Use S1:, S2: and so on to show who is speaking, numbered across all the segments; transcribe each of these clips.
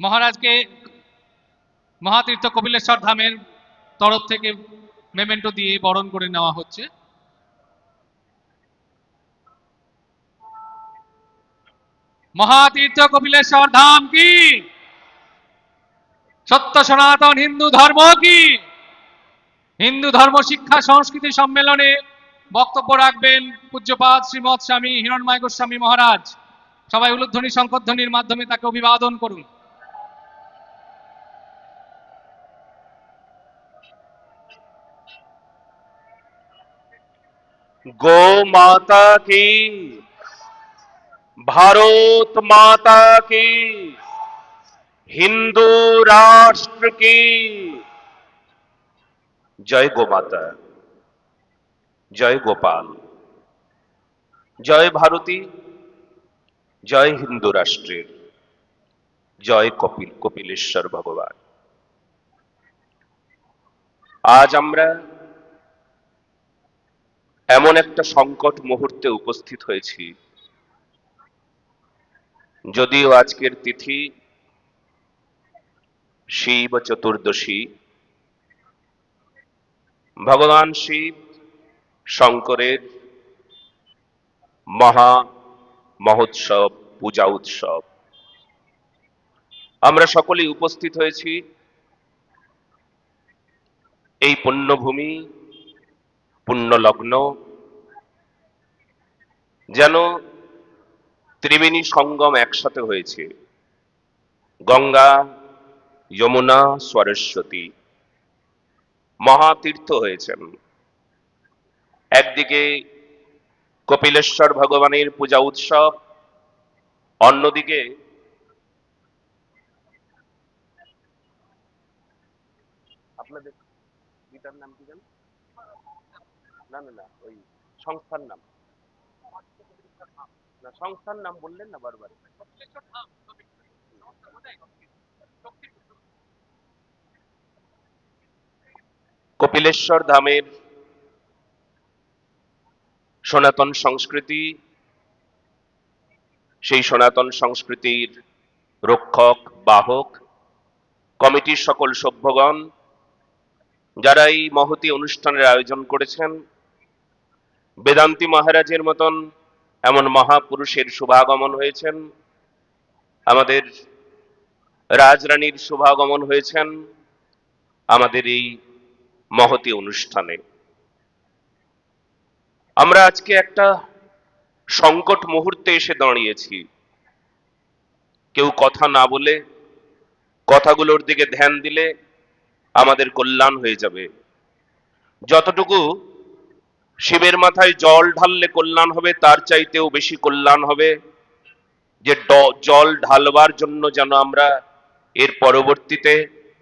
S1: মহারাজকে মহাতীর্থ কপিলেশ্বর ধামের তরফ থেকে মেমেন্টো দিয়ে বরণ করে নেওয়া হচ্ছে। মহাতীর্থ কপিলেশ্বর ধাম কি, সত্য সনাতন হিন্দু ধর্ম কি। হিন্দু ধর্ম শিক্ষা সংস্কৃতি সম্মেলনে বক্তব্য রাখবেন পূজ্যপাদ শ্রীমৎ স্বামী হিরণময় গোস্বামী মহারাজ। সবাই উলুধ্বনি শঙ্খধ্বনির মাধ্যমে তাকে অভিবাদন করুন।
S2: गो माता की, भारत माता की, हिंदू राष्ट्र की जय गो माता, जय गोपाल, जय भारती, जय हिंदू राष्ट्रेर, जय कपिल कपिलेश्वर भगवान। आज আমরা এমন একটা সংকট মুহূর্তে উপস্থিত হয়েছি, যদিও আজকের তিথি শিব চতুর্দশী। ভগবান শিব শঙ্করের মহা মহোৎসব, পূজা উৎসব। আমরা সকলেই উপস্থিত হয়েছি এই পুণ্যভূমি, পুণ্যলগ্ন, যেন ত্রিবেণী সঙ্গম একসাথে হয়েছে। গঙ্গা, যমুনা, সরস্বতী মহাতীর্থ হয়েছেন। একদিকে কপিলেশ্বর ভগবানের পূজা উৎসব, অন্যদিকে আপনাদের গীতার নাম কি জানেন? না না না, ওই সংস্থার নাম, না সংস্থার নাম বললেন না বারবার। কপিলেশ্বর ধামের সনাতন সংস্কৃতি, সেই সনাতন সংস্কৃতির রক্ষক, বাহক কমিটির সকল সভ্যগণ, যারা এই মহতী অনুষ্ঠানের আয়োজন করেছেন, বেদান্তি মহারাজের মতন এমন মহাপুরুষের শুভাগমন হয়েছেন, আমাদের রাজরানীর শুভাগমন হয়েছেন আমাদের এই মহতী অনুষ্ঠানে। আমরা আজকে একটা সংকট মুহূর্তে এসে দাঁড়িয়েছি। কেউ কথা না বলে, কথাগুলোর দিকে ধ্যান দিলে আমাদের কল্যাণ হয়ে যাবে। যতটুকু শিবের মাথায় জল ঢাললে কল্যাণ হবে, তার চাইতেও বেশি কল্যাণ হবে যে জল ঢালবার জন্য যেন আমরা এর পরবর্তীতে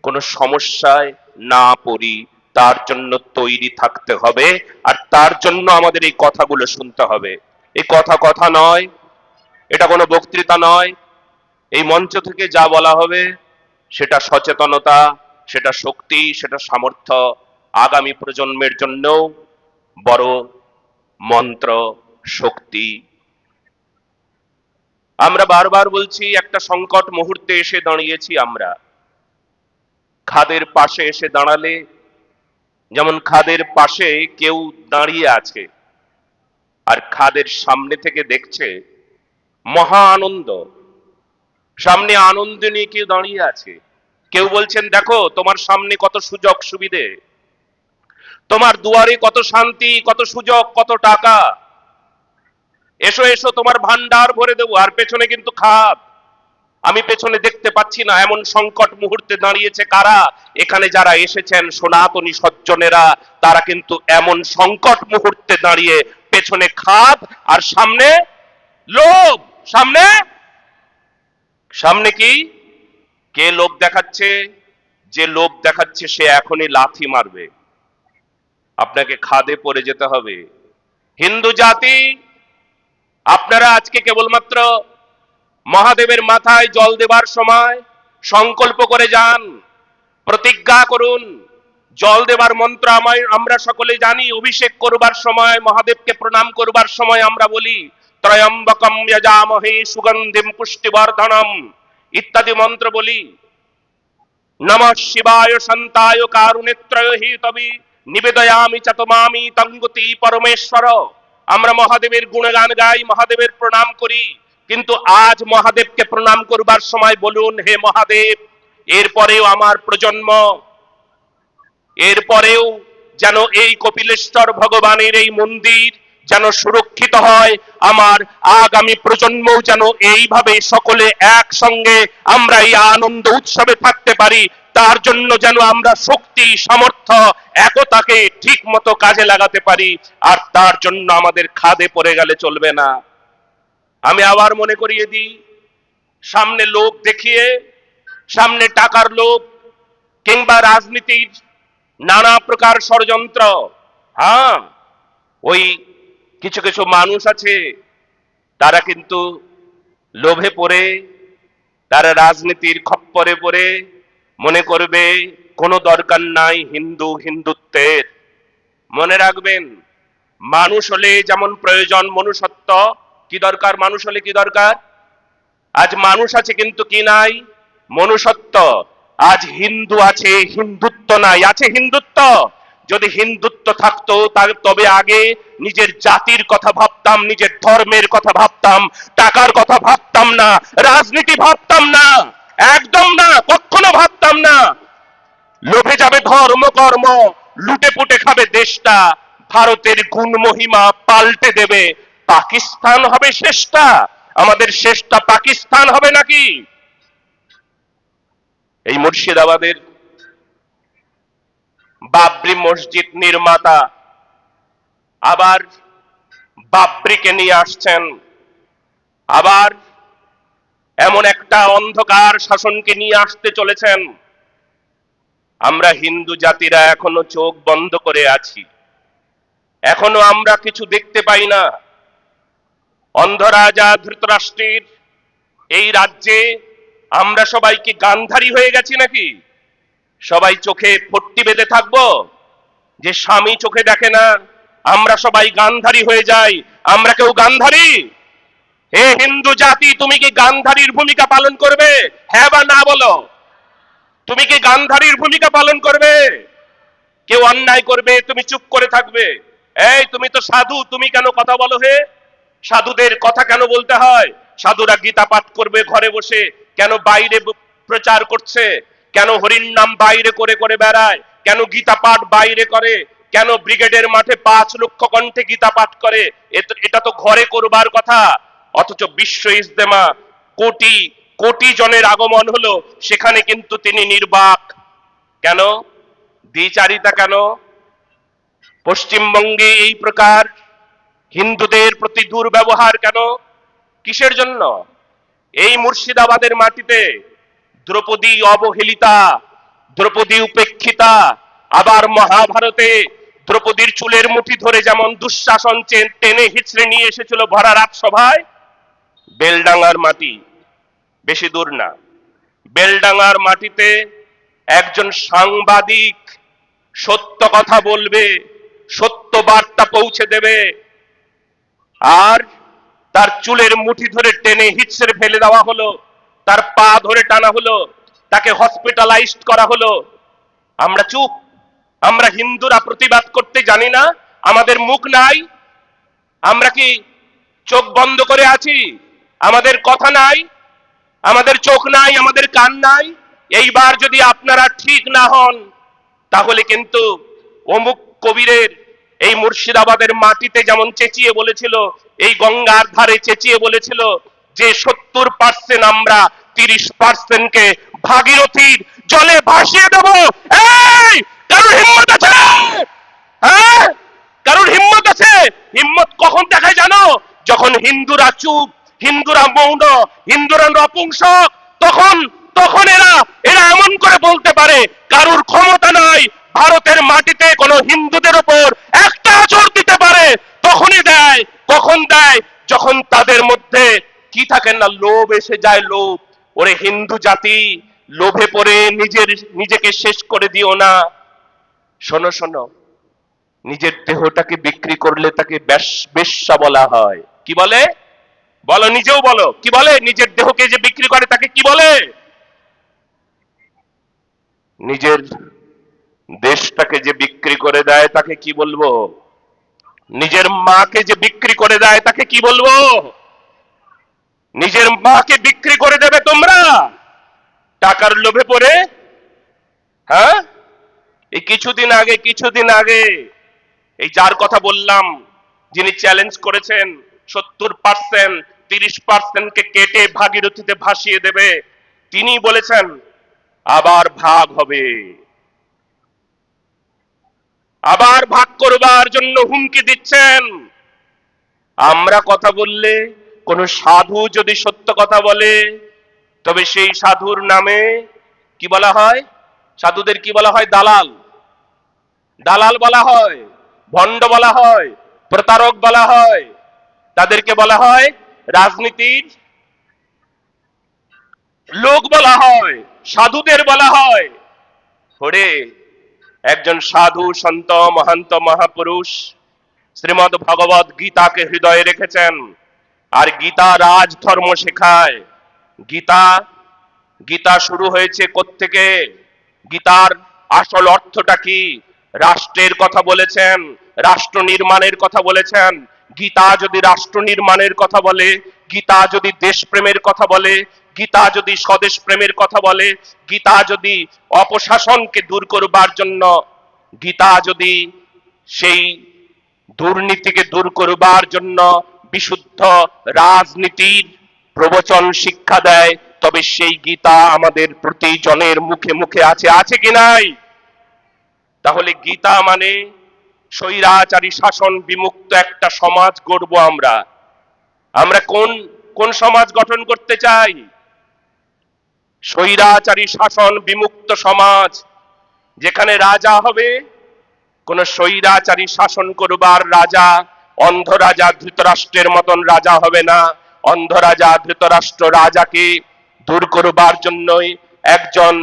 S2: কোনো সমস্যায় না পড়ি, তার জন্য তৈরি থাকতে হবে। আর তার জন্য আমাদের এই কথাগুলো শুনতে হবে। এই কথা কথা নয়, এটা কোনো বক্তৃতা নয়। এই মঞ্চ থেকে যা বলা হবে সেটা সচেতনতা, সেটা শক্তি, সেটা সামর্থ্য আগামী প্রজন্মের জন্য বড় মন্ত্র, শক্তি। আমরা বারবার বলছি, একটা সংকট মুহূর্তে এসে দাঁড়িয়েছি আমরা। খাদের পাশে এসে দাঁড়ালে, যেমন খাদের পাশে কেউ দাঁড়িয়ে আছে আর খাদের সামনে থেকে দেখছে, মহা আনন্দ, সামনে আনন্দ নিয়ে কেউ দাঁড়িয়ে আছে। কেউ বলছেন, দেখো তোমার সামনে কত সুযোগ সুবিধে, তোমার দুয়ারে কত শান্তি, কত সুযোগ, কত টাকা, এসো এসো তোমার ভান্ডার ভরে দেবো। আর পেছনে কিন্তু খাদ, আমি পেছনে দেখতে পাচ্ছি না। এমন সংকট মুহূর্তে দাঁড়িয়েছে কারা? এখানে যারা এসেছেন সনাতনী সজ্জনেরা, তারা কিন্তু এমন সংকট মুহূর্তে দাঁড়িয়ে পেছনে খাদ আর সামনে লোভ। সামনে সামনে কি? কে লোভ দেখাচ্ছে? যে লোভ দেখাচ্ছে সে এখনই লাথি মারবে, আপনাকে খাদে পড়ে যেতে হবে। হিন্দু জাতি, আপনারা আজকে কেবলমাত্র মহাদেবের মাথায় জল দেবার সময় সংকল্প করে যান, প্রতিজ্ঞা করুন। জল দেবার মন্ত্র আমরা সকলে জানি। অভিষেক করবার সময়, মহাদেবকে প্রণাম করবার সময় আমরা বলি, ত্রয়ম্বকম যজামহে সুগন্ধিম পুষ্টিবর্ধনম ইত্যাদি মন্ত্র বলি, নমঃ শিবায় শান্তায় কারুণেত্রয় হি তবি নিবেদয়ামি চ তোমামি তঙ্গতি পরমেশ্বর। আমরা মহাদেবের গুণগান গাই, মহাদেবের প্রণাম করি, কিন্তু আজ মহাদেবকে প্রণাম করবার সময় বলুন, হে মহাদেব, এরপরেও আমার প্রজন্ম, এরপরেও যেন এই কপিলেশ্বর ভগবানের এই মন্দির যেন সুরক্ষিত হয়, আমার আগামী প্রজন্ম যেন এইভাবে সকলে একসঙ্গে আমরা এই আনন্দ উৎসবে থাকতে পারি, তার জন্য যেন আমরা শক্তি সামর্থ্য একতাকে ঠিক মতো কাজে লাগাতে পারি, আর তার জন্য আমাদের খাদে পড়ে গেলে চলবে না। আমি আবার মনে করিয়ে দিই, সামনে লোক দেখিয়ে, সামনে টাকার লোভ কিংবা রাজনীতির নানা প্রকার ষড়যন্ত্র, হ্যাঁ, ওই কিছু কিছু মানুষ আছে, তারা কিন্তু লোভে পড়ে, তারা রাজনীতির খপ্পরে পড়ে মনে করবে কোনো দরকার নাই হিন্দুত্বের। মনে রাখবেন, মানুষ হলে যেমন প্রয়োজন মনুষ্যত্ব, কি দরকার, মানুষ হলে কি দরকার? আজ মানুষ আছে কিন্তু কি নাই? মনুষ্যত্ব। আজ হিন্দু আছে, হিন্দুত্ব নাই। আছে হিন্দুত্ব। যদি হিন্দুত্ব থাকতো তবে আগে নিজের জাতির কথা ভাবতাম, নিজের ধর্মের কথা ভাবতাম, টাকার কথা ভাবতাম না, রাজনীতি ভাবতাম না, একদম না, কখনো ভাবতাম না। লোভে যাবে ধর্ম কর্ম, লুটে পুটে খাবে দেশটা, ভারতের গুণ মহিমা পাল্টে দেবে, পাকিস্তান হবে শেষটা। আমাদের শেষটা পাকিস্তান হবে নাকি? এই মুর্শিদাবাদের বাবরি মসজিদ নির্মাতা আবার বাবরিকে নিয়ে আসছেন, আবার এমন একটা অন্ধকার শাসনকে নিয়ে আসতে চলেছেন। আমরা হিন্দু জাতিরা এখনো চোখ বন্ধ করে আছি, এখনো আমরা কিছু দেখতে পাই না। অন্ধরাজা ধৃতরাষ্ট্রের এই রাজ্যে আমরা সবাই কি গান্ধারী হয়ে গেছি নাকি? সবাই চোখে পট্টি বেঁধে থাকবো যে স্বামী চোখে দেখে না, আমরা সবাই গান্ধারী হয়ে যাই? আমরা কেউ গান্ধারী? হে হিন্দু জাতি, তুমি কি গান্ধারীর ভূমিকা পালন করবে? হ্যাঁ বা না বলো। তুমি কি গান্ধারীর ভূমিকা পালন করবে? কেউ অন্যায় করবে, তুমি চুপ করে থাকবে? এই তুমি তো সাধু, তুমি কেন কথা বলো? হে, সাধুদের কথা কেন বলতে হয়? সাধুরা গীতা পাঠ করবে ঘরে বসে, কেন বাইরে প্রচার করছে? কেন হরির নাম বাইরে করে করে বেড়ায়? কেন গীতা পাঠ বাইরে করে? কেন ব্রিগেডের মাঠে 5 লক্ষ কণ্ঠে গীতা পাঠ করে? এটা তো ঘরে করবার কথা। অথচ বিশ্ব ইজতেমা কোটি কোটি জনের আগমন হলো, সেখানে কিন্তু তিনি নির্বাক। কেন? দ্বিচারিতা কেন? পশ্চিমবঙ্গে এই প্রকার হিন্দুদের প্রতি দুর্ব্যবহার কেন? কিসের জন্য? এই মুর্শিদাবাদের মাটিতে দ্রৌপদী অবহেলিতা, দ্রৌপদী উপেক্ষিতা, আবার মহাভারতে দ্রৌপদীর চুলের মুঠি ধরে যেমন দুঃশাসন টেনে হিচড়ে নিয়ে এসেছিল ভরা রাজসভায়, বেলডাঙ্গার মাটি, বেশি দূর না, বেলডাঙ্গার মাটিতে একজন সাংবাদিক সত্য কথা বলবে, সত্য বার্তা পৌঁছে দেবে, আর তার চুলের মুঠি ধরে টেনে হিচড়ে ফেলে দেওয়া হলো, তার পা ধরে টানা হলো, তাকে হসপিটালাইজড করা হলো। আমরা চুপ? আমরা হিন্দুরা প্রতিবাদ করতে জানি না? আমাদের মুখ নাই? আমরা কি চোখ বন্ধ করে আছি? আমাদের কথা নাই? আমাদের চোখ নাই? আমাদের কান নাই? এইবার যদি আপনারা ঠিক না হন, তাহলে কিন্তু অমুক কবিরের এই মুর্শিদাবাদের মাটিতে যেমন চেঁচিয়ে বলেছিল, এই গঙ্গার ধারে চেঁচিয়ে বলেছিল যে 70% আমরা 30%কে ভাগীরথীর জলে ভাসিয়ে দেব। এই কারোর হিম্মত আছে? হ্যাঁ, কারোর হিম্মত আছে? হিম্মত কখন দেখায় জানো? যখন হিন্দুরা চুপ, হিন্দুরা মৌন, হিন্দুরা নপুংসক, তখন তখন এরা এরা এমন করে বলতে পারে কারোর ক্ষমতা নাই ভারতের মাটিতে কোন হিন্দুদের উপর একটা আঁচড় দিতে পারে। তখনই দেয়। কখন দেয়? যখন তাদের মধ্যে কি থাকে না, লোভ এসে যায়। লোভ। ওরে হিন্দু জাতি, লোভে পড়ে নিজেকে শেষ করে দিও না। শোনো শোনো, নিজের দেহটাকে বিক্রি করলে তাকে বেশ্যা বলা হয়। কি বলে? বলো, নিজেও বলো, কি বলে? নিজের দেহকে যে বিক্রি করে তাকে কি বলে? নিজের দেশটাকে যে বিক্রি করে দেয় তাকে কি বলবো? নিজের মাকে যে বিক্রি করে দেয় তাকে কি বলবো? নিজের মাকে বিক্রি করে দেবে তোমরা টাকার লোভে পড়ে? হ্যাঁ, এই কিছুদিন আগে এই যার কথা বললাম, যিনি চ্যালেঞ্জ করেছেন 70% 30%কে কেটে ভাগীরথীতে ভাসিয়ে দেবে, তিনি বলেছেন আবার ভাগ হবে, আবার ভাগ করবার জন্য হুমকি দিচ্ছেন। আমরা কথা বললে, কোন সাধু যদি সত্য কথা বলে, তবে সেই সাধুর নামে কি বলা হয়? সাধুদের কি বলা হয়? দালাল। দালাল বলা হয়, ভণ্ড বলা হয়, প্রতারক বলা হয়, তাদেরকে বলা হয় রাজনীতির লোক বলা হয়, সাধুদের বলা হয়। ওরে, একজন সাধু সন্ত মহান্ত মহাপুরুষ শ্রীমদ ভগবত গীতাকে হৃদয়ে রেখেছেন, আর গীতা রাজ ধর্ম শেখায়। গীতা গীতা শুরু হয়েছে কোত্থেকে? গীতার আসল অর্থটা কি? রাষ্ট্রের কথা বলেছেন, রাষ্ট্র নির্মাণের কথা বলেছেন। গীতা যদি রাষ্ট্র নির্মাণের কথা বলে, গীতা যদি দেশপ্রেমের কথা বলে, গীতা যদি স্বদেশ প্রেমের কথা বলে, গীতা যদি অপশাসনকে দূর করবার জন্য, গীতা যদি সেই দুর্নীতিকে দূর করবার জন্য বিশুদ্ধ রাজনীতির প্রবচন শিক্ষা দেয়, তবে সেই গীতা আমাদের প্রতিজনের মুখে মুখে আছে, আছে কি নাই? তাহলে গীতা মানে স্বৈরাচারী শাসন বিমুক্ত একটা সমাজ গড়ব আমরা। আমরা কোন কোন সমাজ গঠন করতে চাই? স্বৈরাচারী শাসন বিমুক্ত সমাজ, যেখানে রাজা হবে কোন স্বৈরাচারী শাসন করবার রাজা, অন্ধ রাজা ধৃতরাষ্ট্রের মতন রাজা হবে না। অন্ধ রাজা ধৃতরাষ্ট্র রাজাকে দূর করবার জন্যই একজন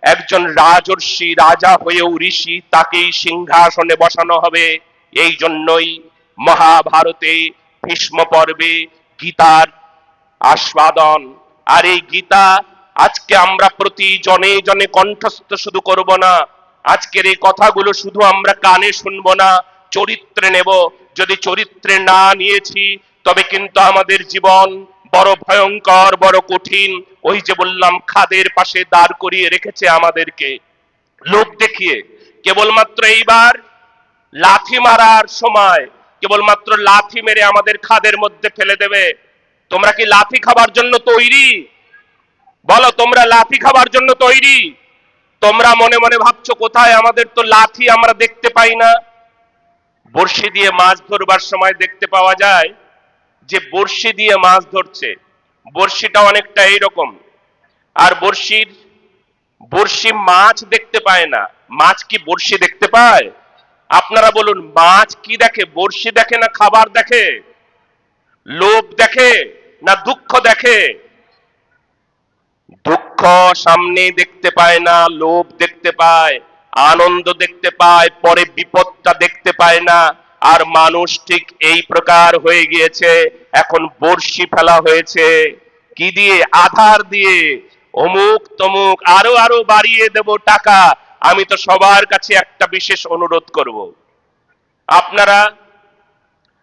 S2: একজন রাজর্ষি রাজা হয়েও ঋষি, তাকেই সিংহাসনে বসানো হবে। এই জন্যই মহাভারতে ভীষ্ম পর্বে গীতার আস্বাদন। আর এই গীতা আজকে আমরা প্রতি জনে জনে কণ্ঠস্থ শুধু করব না, আজকের এই কথাগুলো শুধু আমরা কানে শুনবো না, চরিত্রে নেব। যদি চরিত্রে না নিয়েছি, তবে কিন্তু আমাদের জীবন বড় ভয়ঙ্কর, বড় কঠিন। ওই যে বললাম, খাদের পাশে দাঁড় করিয়ে রেখেছে আমাদেরকে লোক দেখিয়ে। কেবলমাত্র এইবার লাথি মারার সময়, কেবলমাত্র লাথি মেরে আমাদের খাদের মধ্যে ফেলে দেবে। তোমরা কি লাথি খাবার জন্য তৈরি? বলো, তোমরা লাথি খাবার জন্য তৈরি? তোমরা মনে মনে ভাবছো কোথায়, আমাদের তো লাথি আমরা দেখতে পাই না। বড়শি দিয়ে মাছ ধরবার সময় দেখতে পাওয়া যায় যে বড়শি দিয়ে মাছ ধরছে, বড়শিটা অনেকটা এইরকম, আর বড়শি মাছ দেখতে পায় না। মাছ কি বড়শি দেখতে পায়? আপনারা বলুন, মাছ কি দেখে? বড়শি দেখে না খাবার দেখে? লোভ দেখে না দুঃখ দেখে? দুঃখ সামনে দেখতে পায় না, লোভ দেখতে পায়, আনন্দ দেখতে পায়, পরে বিপদটা দেখতে পায় না। আর মানুষ ঠিক এই প্রকার হয়ে গিয়েছে। এখন বড়শি ফেলা হয়েছে কি দিয়ে? আধার দিয়ে। অমুক তমুক, আরো আরো বাড়িয়ে দেব টাকা। আমি তো সবার কাছে একটা বিশেষ অনুরোধ করব, আপনারা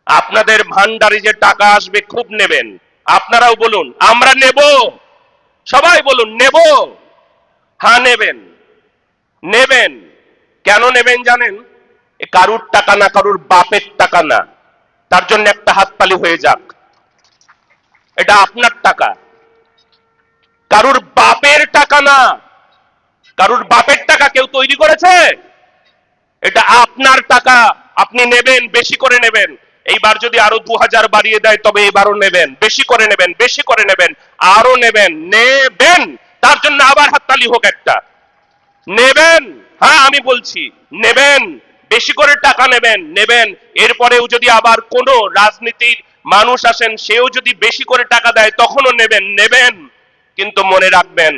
S2: আপনাদের ভান্ডারে যে টাকা আসবে খুব নেবেন। আপনারাও বলুন আমরা নেব, সবাই বলুন নেব। হ্যাঁ নেবেন, নেবেন। কেন নেবেন জানেন? এ কারুর টাকা না, কারুর বাপের টাকা না। তার জন্য একটা হাততালি হয়ে যাক। এটা আপনার টাকা, কারুর বাপের টাকা না। কারুর বাপের টাকা কেউ তৈরি করেছে? এটা আপনার টাকা, আপনি নেবেন, বেশি করে নেবেন। এইবার যদি আরো 2000 বাড়িয়ে দেয়, তবে এবারও নেবেন, বেশি করে নেবেন, বেশি করে নেবেন, আরো নেবেন, নেবেন। তার জন্য আবার হাততালি হোক একটা। নেবেন, হ্যাঁ আমি বলছি নেবেন, বেশি করে টাকা নেবেন, নেবেন। এরপরেও যদি আবার কোন রাজনীতির মানুষ আসেন, সেও যদি বেশি করে টাকা দেয়, তখনও নেবেন, নেবেন। কিন্তু মনে রাখবেন,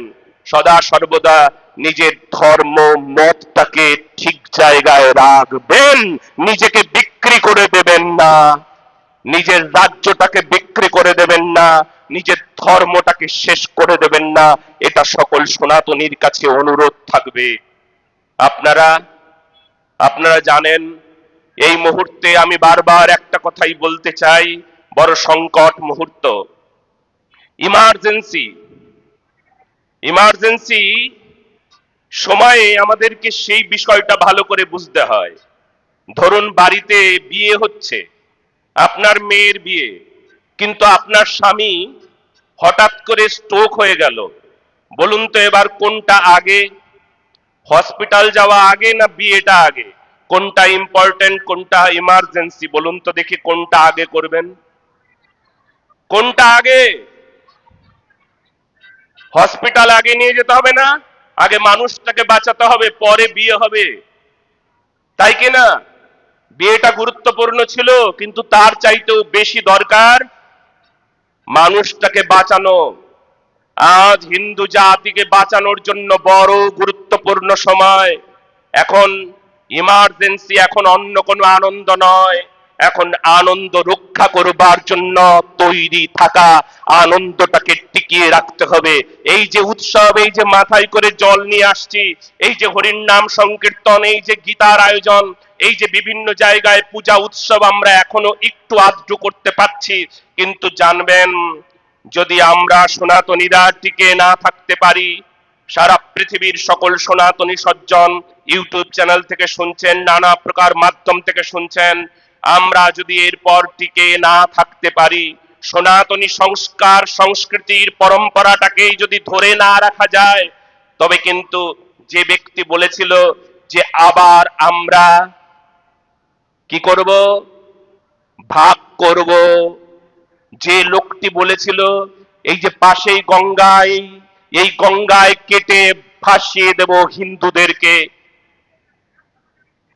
S2: সদা সর্বদা নিজের ধর্ম মতটাকে ঠিক জায়গায় রাখবেন, নিজেকে বিক্রি করে দেবেন না। নিজের রাজ্যটাকে বিক্রি করে দেবেন না, নিজের ধর্মটাকে শেষ করে দেবেন না, এটা সকল সনাতনীর কাছে অনুরোধ থাকবে। আপনারা আপনারা জানেন, এই মুহূর্তে আমি বারবার একটা কথাই বলতে চাই, বড় সংকট মুহূর্ত, ইমার্জেন্সি। ইমার্জেন্সি সময়ে আমাদেরকে সেই বিষয়টা ভালো করে বুঝতে হয়। ধরুন বাড়িতে বিয়ে হচ্ছে, আপনার মেয়ের বিয়ে, কিন্তু আপনার স্বামী হঠাৎ করে স্ট্রোক হয়ে গেল। বলুন তো এবার কোনটা আগে? হসপিটাল যাওয়া আগে না বিয়েটা আগে? কোনটা ইম্পর্টেন্ট, কোনটা ইমার্জেন্সি? বলুন তো দেখি কোনটা আগে করবেন? কোনটা আগে? হসপিটাল আগে নিয়ে যেতে হবে না? আগে মানুষটাকে বাঁচাতে হবে, পরে বিয়ে হবে, তাই কি না? বিয়েটা গুরুত্বপূর্ণ ছিল, কিন্তু তার চাইতেও বেশি দরকার মানুষটাকে বাঁচানো। আজ হিন্দু জাতিকে বাঁচানোর জন্য বড় গুরুত্বপূর্ণ সময়। এখন ইমার্জেন্সি, এখন অন্য কোনো আনন্দ নয়, এখন আনন্দ রক্ষা করবার জন্য তৈরি থাকা, আনন্দটাকে টিকিয়ে রাখতে হবে। এই যে উৎসব, এই যে মাথায় করে জল নিয়ে আসছি, এই যে হরির নাম সংকীর্তন, এই যে গীতার আয়োজন, এই যে বিভিন্ন জায়গায় পূজা উৎসব আমরা এখনো একটু আধটু করতে পারছি, কিন্তু জানবেন যদি আমরা সনাতনীরা টিকে না থাকতে পারি, সারা পৃথিবীর সকল সনাতনী সজ্জন ইউটিউব চ্যানেল থেকে শুনছেন, নানা প্রকার মাধ্যম থেকে শুনছেন, আমরা যদি এরপর টিকে না থাকতে পারি, সনাতনী সংস্কার সংস্কৃতির পরম্পরাটাকেই যদি ধরে না রাখা যায়, তবে কিন্তু যে ব্যক্তি বলেছিল যে আবার আমরা কি করব, ভাগ করব, যে লোকটি বলেছিল এই যে পাশেই গঙ্গায়, এই গঙ্গায় কেটে ভাসিয়ে দেব হিন্দুদেরকে,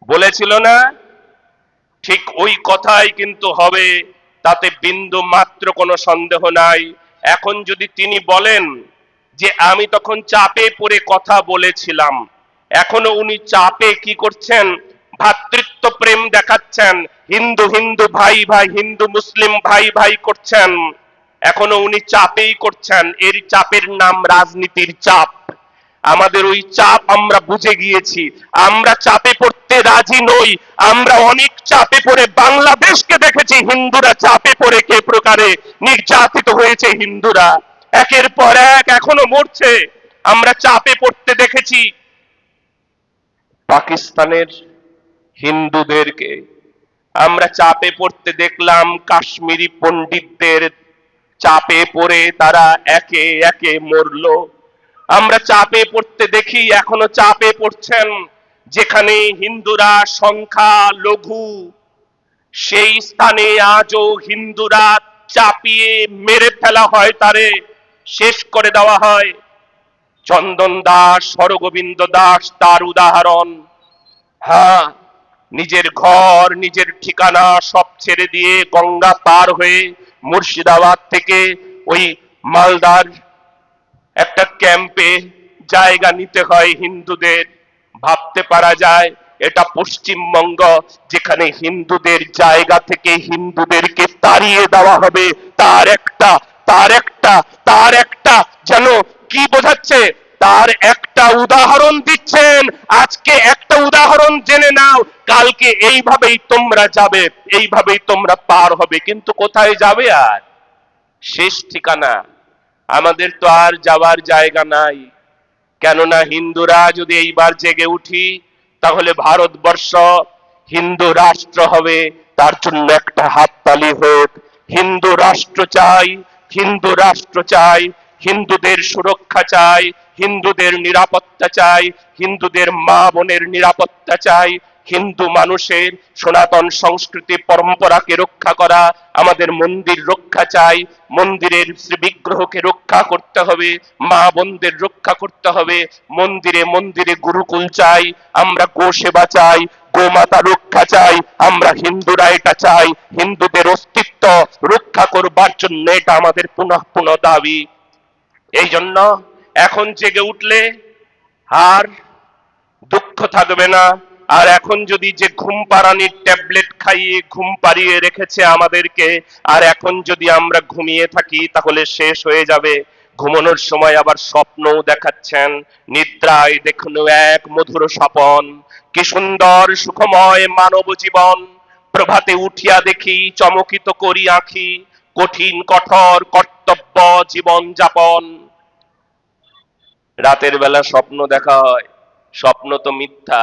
S2: বলেছিল না? ঠিক ওই কথাই কিন্তু হবে, তাতে বিন্দু মাত্র কোনো সন্দেহ নাই। এখন যদি তিনি বলেন যে আমি তখন চাপে পড়ে কথা বলেছিলাম, এখনো উনি চাপে কি করছেন? ভ্রাতৃত্ব প্রেম দেখাচ্ছেন, হিন্দু হিন্দু ভাই ভাই, হিন্দু মুসলিম ভাই ভাই করছেন, এখনো উনি চাপেই করছেন। এর চাপের নাম রাজনীতির চাপ। আমাদের ওই চাপ আমরা বুঝে গিয়েছি, আমরা চাপে পড়তে রাজি নই। আমরা অনেক চাপে পড়ে বাংলাদেশকে দেখেছি, হিন্দুরা চাপে পড়ে কে প্রকারে নির্যাতিত হয়েছে, হিন্দুরা একের পর এক এখনো মরছে। আমরা চাপে পড়তে দেখেছি পাকিস্তানের হিন্দুদেরকে, আমরা চাপে পড়তে দেখলাম কাশ্মীরি পণ্ডিতদের, চাপে পড়ে তারা একে একে মরলো। আমরা চাপে পড়তে দেখি, এখনো চাপে পড়ছেন যেখানে হিন্দুরা সংখ্যা লঘু, সেই স্থানে আজও হিন্দুরা চাপিয়ে মেরে ফেলা হয়, তারে শেষ করে দেওয়া হয়। চন্দন দাস, হরগোবিন্দ দাস তার উদাহরণ। হ্যাঁ, নিজের ঘর নিজের ঠিকানা সব ছেড়ে দিয়ে গঙ্গা পার হয়ে মুর্শিদাবাদ থেকে ওই মালদার একটা ক্যাম্পে জায়গা নিতে হয় হিন্দুদের। ভাবতে পারা যায় এটা পশ্চিমবঙ্গ, যেখানে হিন্দুদের জায়গা থেকে হিন্দুদেরকে তাড়িয়ে দেওয়া হবে। তার একটা তার একটা তার একটা যেন কি বোঝাচ্ছে, তার একটা উদাহরণ দিচ্ছেন। আজকে একটা উদাহরণ জেনে নাও, কালকে এইভাবেই তোমরা যাবে, এইভাবেই তোমরা পার হবে। কিন্তু কোথায় যাবে? আর শেষ ঠিকানা আমাদের তো আর যাবার জায়গা নাই। কেননা হিন্দুরা যদি এইবার জেগে উঠি, তাহলে ভারতবর্ষ হিন্দু রাষ্ট্র হবে। তার জন্য একটা হাততালি হোক। হিন্দু রাষ্ট্র চাই, হিন্দু রাষ্ট্র চাই, হিন্দুদের সুরক্ষা চাই, হিন্দুদের নিরাপত্তা চাই, হিন্দুদের মা বোনের নিরাপত্তা চাই, হিন্দু মানুষের সনাতন সংস্কৃতি পরম্পরাকে রক্ষা করা, আমাদের মন্দির রক্ষা চাই, মন্দিরের বিগ্রহকে রক্ষা করতে হবে, মা বোনদের রক্ষা করতে হবে, মন্দিরে মন্দিরে গুরুকুল চাই, আমরা গো সেবা চাই, গোমাতা রক্ষা চাই, আমরা হিন্দুরা এটা চাই। হিন্দুদের অস্তিত্ব রক্ষা করবার জন্য এটা আমাদের পুনঃ পুনঃ দাবি। এই জন্য এখন জেগে উঠলে আর দুঃখ থাকবে না, আর এখন যদি যে ঘুম পাড়ানির ট্যাবলেট খাইয়ে ঘুম পাড়িয়ে রেখেছে আমাদেরকে, আর এখন যদি আমরা ঘুমিয়ে থাকি তাহলে শেষ হয়ে যাবে। ঘুমানোর সময় আবার স্বপ্নও দেখাচ্ছেন, নিদ্রায় দেখুন এক মধুর স্বপন, কি সুন্দর সুখময় মানব জীবন। প্রভাতে উঠিয়া দেখি চমকিত করি আঁখি, কঠিন কঠোর কর্তব্য জীবন যাপন। রাতের বেলা স্বপ্ন দেখা হয়, স্বপ্ন তো মিথ্যা,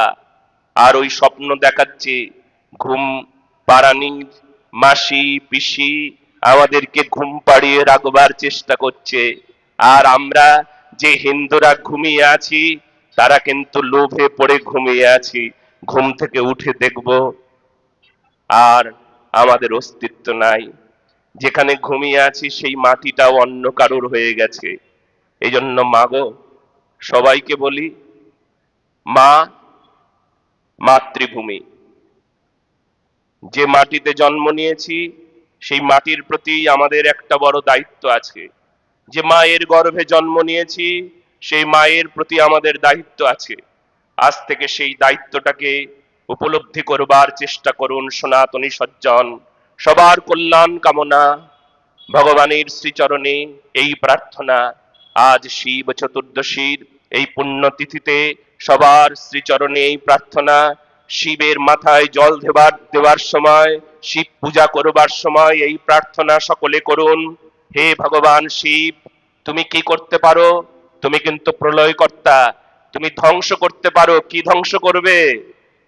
S2: আর ওই স্বপ্ন দেখাচ্ছে ঘুম পাড়ানির মাসি পিসি আমাদেরকে ঘুম পাড়িয়ে রাখবার চেষ্টা করছে। আর আমরা যে হিন্দুরা ঘুমিয়ে আছি তারা কিন্তু লোভে পড়ে ঘুমিয়ে আছি। ঘুম থেকে উঠে দেখব আর আমাদের অস্তিত্ব নাই। যেখানে ঘুমিয়ে আছি সেই মাটিটাও অন্য কারোর হয়ে গেছে। এই জন্য মাগো, সবাইকে বলি, মা মাতৃভূমি, যে মাটিতে জন্ম নিয়েছি সেই মাটির প্রতি আমাদের একটা বড় দায়িত্ব আছে। যে মায়ের গর্ভে জন্ম নিয়েছি সেই মায়ের প্রতি আমাদের দায়িত্ব আছে। আজ থেকে সেই দায়িত্বটাকে উপলব্ধি করবার চেষ্টা করুন সনাতনী সজ্জন। সবার কল্যাণ কামনা, ভগবানের শ্রীচরণে এই প্রার্থনা। আজ শিব চতুর্দশীর এই পুণ্যতিথিতে সবার শ্রীচরণে এই প্রার্থনা। শিবের মাথায় জল দেবার সময়, শিব পূজা করবার সময় এই প্রার্থনা সকলে করুন। হে ভগবান শিব, তুমি কি করতে পারো? তুমি কিন্তু প্রলয়কর্তা, তুমি ধ্বংস করতে পারো। কি ধ্বংস করবে?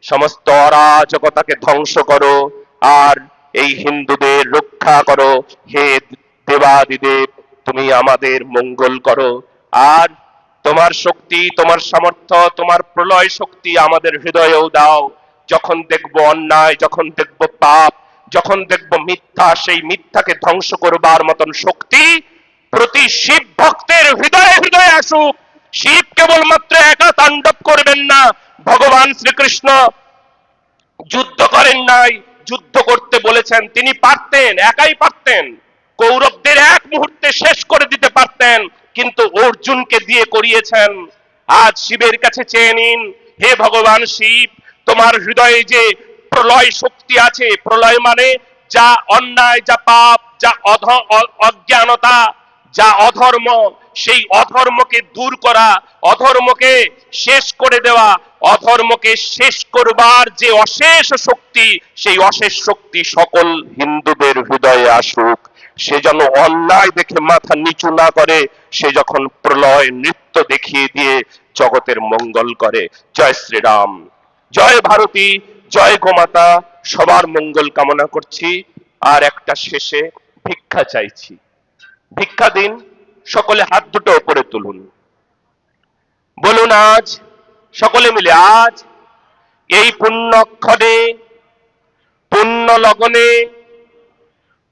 S2: সমস্ত অরাজকতাকে ধ্বংস করো, আর এই হিন্দুদের রক্ষা করো। হে দেবাদিদেব, তুমি আমাদের মঙ্গল করো। আর তোমার শক্তি, তোমার সামর্থ্য, তোমার প্রলয় শক্তি আমাদের হৃদয়েও দাও। যখন দেখবো অন্যায়, যখন দেখবো পাপ, যখন দেখবো মিথ্যা, সেই মিথ্যাকে ধ্বংস করবার মতন শক্তি প্রতি শিব ভক্তের হৃদয়ে হৃদয়ে আসুক। শিব কেবলমাত্র একা তাণ্ডব করবেন না, ভগবান শ্রীকৃষ্ণ যুদ্ধ করেন নাই, যুদ্ধ করতে বলেছেন। তিনি পারতেন, একাই পারতেন, কৌরবদের এক মুহূর্তে শেষ করে দিতে পারতেন, কিন্তু অর্জুনকে দিয়ে করিয়েছেন। আজ শিবের কাছে চেয়ে নিন, হে ভগবান শিব, তোমার হৃদয়ে যে প্রলয় শক্তি আছে, প্রলয় মানে যা অন্যায়, যা পাপ, যা অজ্ঞানতা, যা অধর্ম, সেই অধর্মকে দূর করা, অধর্মকে শেষ করে দেওয়া, অধর্মকে শেষ করবার যে অশেষ শক্তি, সেই অশেষ শক্তি সকল হিন্দুদের হৃদয়ে আসুক। সে যেন অন্যায় দেখে মাথা নিচু না করে, সে যখন প্রলয় নৃত্য দেখিয়ে দিয়ে জগতের মঙ্গল করে। জয় শ্রীরাম, জয় ভারতী, জয় গোমাতা। সবার মঙ্গল কামনা করছি। আর একটা শেষে ভিক্ষা চাইছি, ভিক্ষা দিন। সকলে হাত দুটো উপরে তুলুন, বলুন আজ, সকলে মিলে আজ এই পুণ্যক্ষণে, পুণ্য লগনে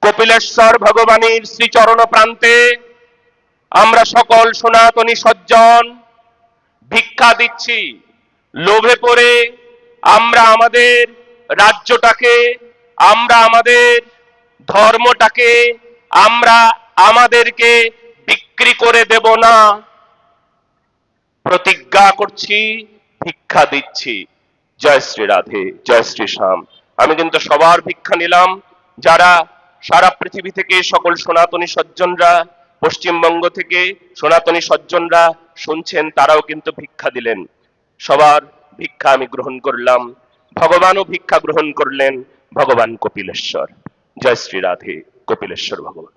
S2: কপিলেশ্বর ভগবানের শ্রীচরণ প্রান্তে আমরা সকল সনাতনী সজ্জন ভিক্ষা দিচ্ছি। লোভে পড়ে আমরা আমাদের রাজ্যটাকে, আমরা আমাদের ধর্মটাকে, আমরা আমাদেরকে বিক্রি করে দেব না। প্রতিজ্ঞা করছি, ভিক্ষা দিচ্ছি। জয় শ্রী রাধে, জয় শ্রী শ্যাম। আমি কিন্তু সবার ভিক্ষা নিলাম। যারা সারা পৃথিবী থেকে সকল সনাতনী সজ্জনরা, পশ্চিমবঙ্গ থেকে সনাতনী সজ্জনরা শুনছেন, তারাও কিন্তু ভিক্ষা দিলেন। সবার ভিক্ষা আমি গ্রহণ করলাম। ভগবানও ভিক্ষা গ্রহণ করলেন, ভগবান কপিলেশ্বর। জয় শ্রী রাধে, কপিলেশ্বর ভগবান।